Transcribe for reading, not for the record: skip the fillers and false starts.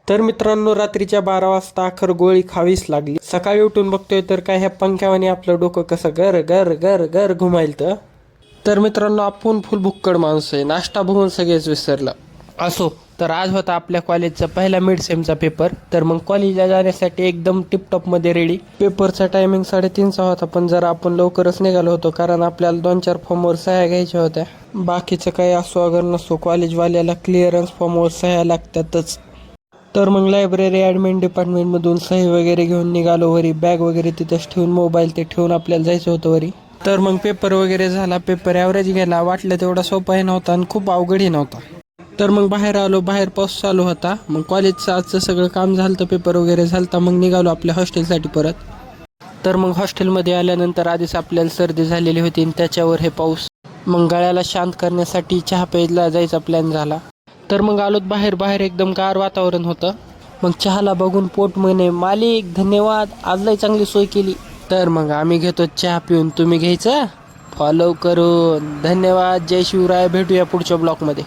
तर मित्रांनो, रात्रीच्या 12 वाजता अखेर गोळी खावीच लागली. सकाळी उठून बघतोय तर काय ह्या पंख्यावानी आपलं डोकं कसं गर गर गर गर घुमाईल. तर मित्रांनो, आपण फुल भुक्कड माणूस आहे. नाश्ता बघून सगळेच विसरलं. असो, तर आज होता आपल्या कॉलेजचा पहिला मिड सेमचा पेपर. तर मग कॉलेजला जाण्यासाठी एकदम टिपटॉपमध्ये रेडी. पेपरचा टायमिंग 3:30चा होता, पण जरा आपण लवकरच निघालो होतो कारण आपल्याला 2-4 फॉर्मवर सह्या घ्यायच्या होत्या. बाकीचं काही असो अगर नसो, कॉलेजवाल्याला क्लिअरन्स फॉर्मवर सह्या लागतातच. तर मग लायब्ररी ॲडमिन डिपार्टमेंटमधून सही वगैरे घेऊन निघालो वरी. बॅग वगैरे तिथंच ठेवून, मोबाईल ते ठेवून आपल्याला जायचं होतं वरी. तर मग पेपर वगैरे झाला. पेपर ॲव्हरेज गेला. वाटलं तेवढा सोपाही नव्हता आणि खूप अवघडही नव्हता. तर मग बाहेर आलो. बाहेर पाऊस चालू होता. मग कॉलेजचं आजचं सगळं काम झालं, पेपर वगैरे झालं. मग निघालो आपल्या हॉस्टेलसाठी परत. तर मग हॉस्टेलमध्ये आल्यानंतर आधीच आपल्याला सर्दी झालेली होती आणि त्याच्यावर हे पाऊस. मग गळ्याला शांत करण्यासाठी चहा प्यायला जायचा प्लॅन झाला. तर मग आलोत बाहेर. बाहेर एकदम गार वातावरण होतं. मग चहाला बघून पोट म्हणे, मालिक धन्यवाद, आज लय चांगली सोय केली. तर मग आम्ही घेतो चहा पिऊन, तुम्ही घ्यायचा फॉलो करून. धन्यवाद. जय शिवराय. भेटूया पुढच्या ब्लॉगमध्ये.